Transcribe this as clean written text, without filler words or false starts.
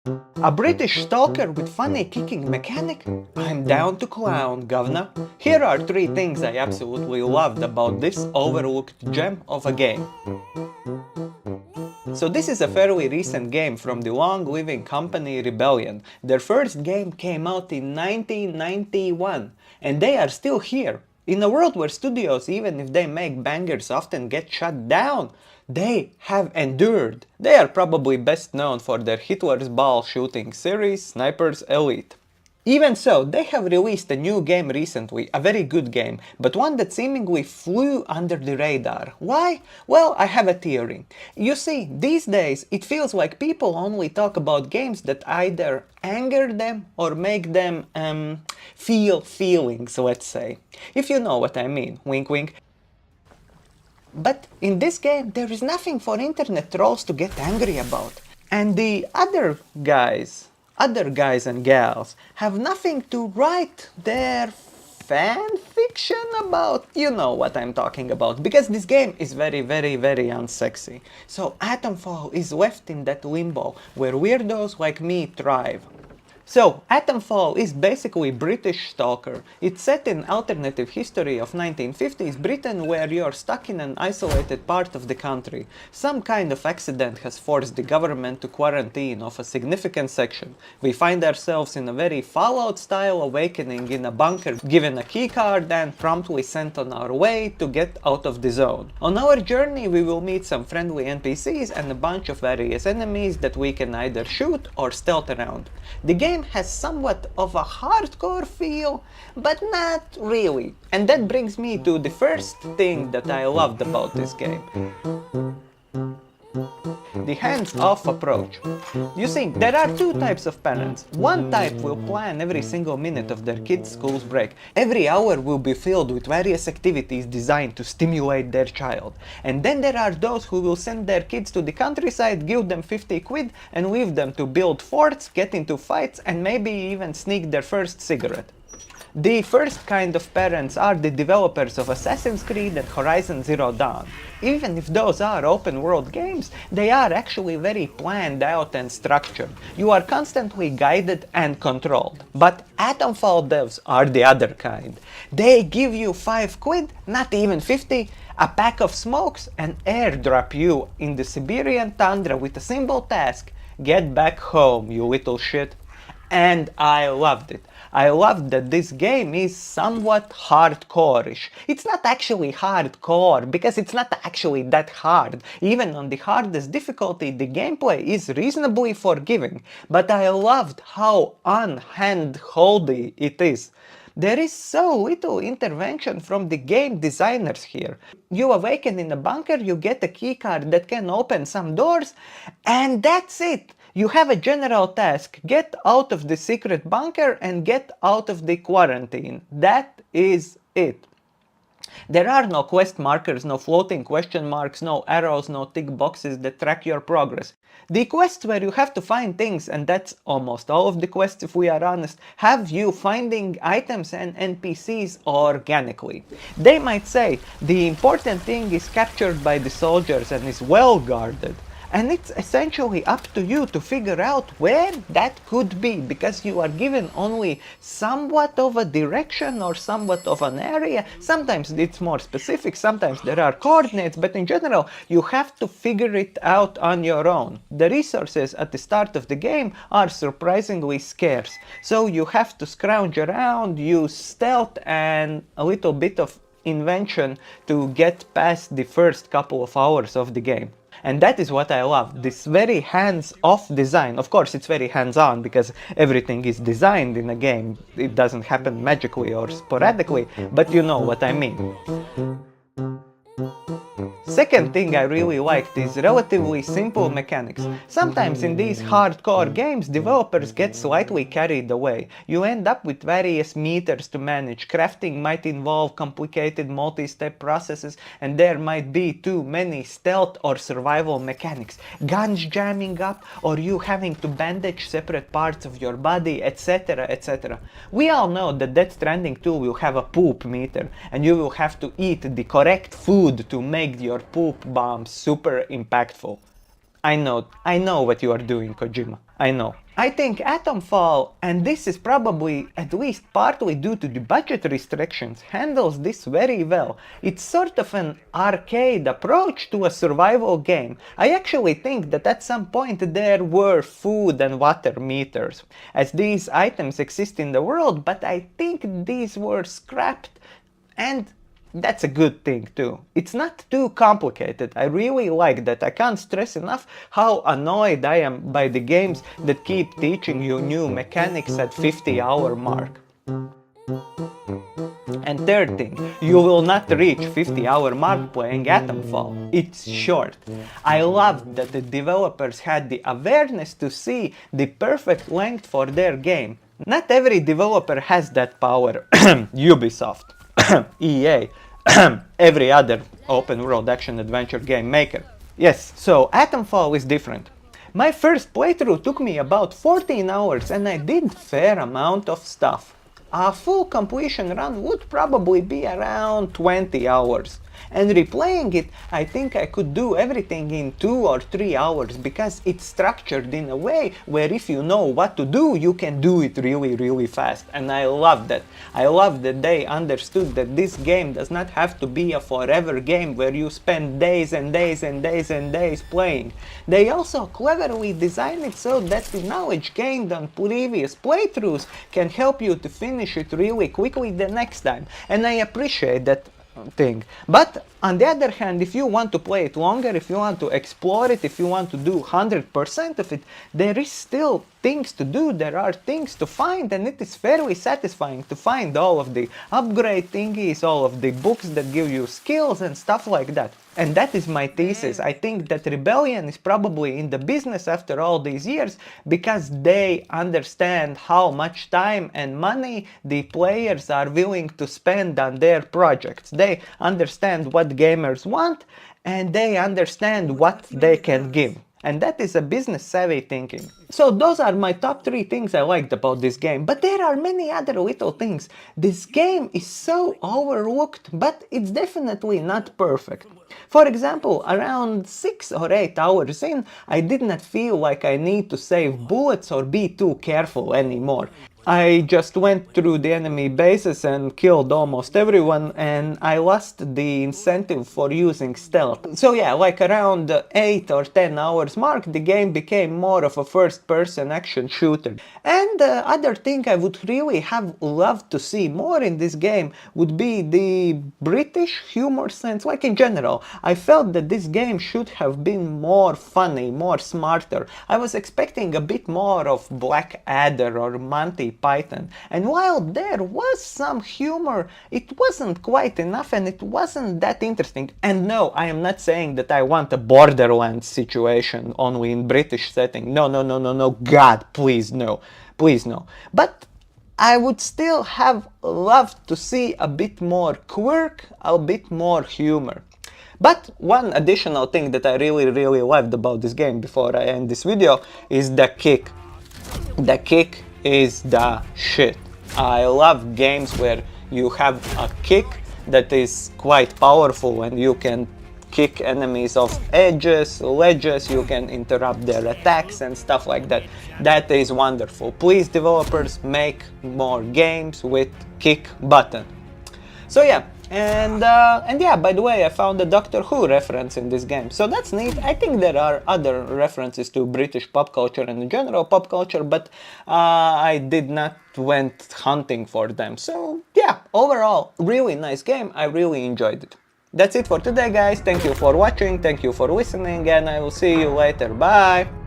A British stalker with funny kicking mechanic? I'm down to clown, governor. Here are 3 things I absolutely loved about this overlooked gem of a game. So this is a fairly recent game from the long-living company Rebellion. Their first game came out in 1991, and they are still here. In a world where studios, even if they make bangers, often get shut down, they have endured. They are probably best known for their Hitler's Ball shooting series, Sniper's Elite. Even so, they have released a new game recently, a very good game, but one that seemingly flew under the radar. Why? Well, I have a theory. You see, these days it feels like people only talk about games that either anger them or make them feel feelings, let's say. If you know what I mean, wink wink. But in this game there is nothing for internet trolls to get angry about. And the other guys and gals have nothing to write their fan fiction about. You know what I'm talking about, because this game is very unsexy. So Atomfall is left in that limbo where weirdos like me thrive. So, Atomfall is basically British Stalker. It's set in alternative history of 1950s Britain where you're stuck in an isolated part of the country. Some kind of accident has forced the government to quarantine off a significant section. We find ourselves in a very Fallout-style awakening in a bunker, given a keycard and promptly sent on our way to get out of the zone. On our journey we will meet some friendly NPCs and a bunch of various enemies that we can either shoot or stealth around. The game has somewhat of a hardcore feel, but not really. And that brings me to the first thing that I loved about this game. The hands-off approach. You see, there are 2 types of parents. One type will plan every single minute of their kids' school's break. Every hour will be filled with various activities designed to stimulate their child. And then there are those who will send their kids to the countryside, give them 50 quid and leave them to build forts, get into fights and maybe even sneak their first cigarette. The first kind of parents are the developers of Assassin's Creed and Horizon Zero Dawn. Even if those are open world games, they are actually very planned out and structured. You are constantly guided and controlled. But Atomfall devs are the other kind. They give you 5 quid, not even 50, a pack of smokes and airdrop you in the Siberian tundra with a simple task: get back home, you little shit. And I loved it. I loved that this game is somewhat hardcore-ish. It's not actually hardcore, because it's not actually that hard. Even on the hardest difficulty, the gameplay is reasonably forgiving. But I loved how unhand-holdy it is. There is so little intervention from the game designers here. You awaken in a bunker, you get a keycard that can open some doors, and that's it! You have a general task: get out of the secret bunker and get out of the quarantine. That is it. There are no quest markers, no floating question marks, no arrows, no tick boxes that track your progress. The quests where you have to find things, and that's almost all of the quests if we are honest, have you finding items and NPCs organically. They might say the important thing is captured by the soldiers and is well guarded. And it's essentially up to you to figure out where that could be, because you are given only somewhat of a direction or somewhat of an area. Sometimes it's more specific, sometimes there are coordinates, but in general you have to figure it out on your own. The resources at the start of the game are surprisingly scarce, so you have to scrounge around, use stealth and a little bit of invention to get past the first couple of hours of the game. And that is what I love, this very hands-off design. Of course it's very hands-on because everything is designed in a game. It doesn't happen magically or sporadically, but you know what I mean. Second thing I really liked is relatively simple mechanics. Sometimes in these hardcore games developers get slightly carried away. You end up with various meters to manage, crafting might involve complicated multi-step processes, and there might be too many stealth or survival mechanics, guns jamming up, or you having to bandage separate parts of your body, etc, etc. We all know that Death Stranding 2 will have a poop meter, and you will have to eat the correct food to make your poop bombs super impactful. I know what you are doing, Kojima. I know. I think Atomfall, and this is probably at least partly due to the budget restrictions, handles this very well. It's sort of an arcade approach to a survival game. I actually think that at some point there were food and water meters, as these items exist in the world, but I think these were scrapped, and that's a good thing too. It's not too complicated. I really like that. I can't stress enough how annoyed I am by the games that keep teaching you new mechanics at 50-hour mark. And third thing, you will not reach 50-hour mark playing Atomfall. It's short. I love that the developers had the awareness to see the perfect length for their game. Not every developer has that power. Ubisoft, EA, every other open world action adventure game maker. Yes, so Atomfall is different. My first playthrough took me about 14 hours and I did fair amount of stuff. A full completion run would probably be around 20 hours. And replaying it, I think I could do everything in 2 or 3 hours because it's structured in a way where if you know what to do, you can do it really fast. And I love that. I love that they understood that this game does not have to be a forever game where you spend days and days and days and days playing. They also cleverly designed it so that the knowledge gained on previous playthroughs can help you to finish it really quickly the next time. And I appreciate that thing. But on the other hand, if you want to play it longer, if you want to explore it, if you want to do 100% of it, there is still things to do, there are things to find, and it is fairly satisfying to find all of the upgrade thingies, all of the books that give you skills and stuff like that. And that is my thesis. I think that Rebellion is probably in the business after all these years because they understand how much time and money the players are willing to spend on their projects. They understand what gamers want and they understand what they can give. And that is a business savvy thinking. So those are my top 3 things I liked about this game, but there are many other little things. This game is so overlooked, but it's definitely not perfect. For example, around 6 or 8 hours in, I did not feel like I need to save bullets or be too careful anymore. I just went through the enemy bases and killed almost everyone, and I lost the incentive for using stealth. So yeah, like around 8 or 10 hours mark, the game became more of a first-person action shooter. And the other thing I would really have loved to see more in this game would be the British humor sense, like in general. I felt that this game should have been more funny, more smarter. I was expecting a bit more of Blackadder or Monty Python, and while there was some humor, it wasn't quite enough and it wasn't that interesting. And no, I am not saying that I want a Borderlands situation only in British setting. No, God, please no. Please no. But I would still have loved to see a bit more quirk, a bit more humor. But one additional thing that I really loved about this game before I end this video is the kick. The kick is the shit. I love games where you have a kick that is quite powerful and you can kick enemies off edges, ledges, you can interrupt their attacks and stuff like that. That is wonderful. Please, developers, make more games with kick button. So yeah, and yeah, by the way, I found a Doctor Who reference in this game, so that's neat. I think there are other references to British pop culture and general pop culture, but I did not went hunting for them. So yeah, overall, really nice game. I really enjoyed it. That's it for today, guys. Thank you for watching, thank you for listening, and I will see you later. Bye!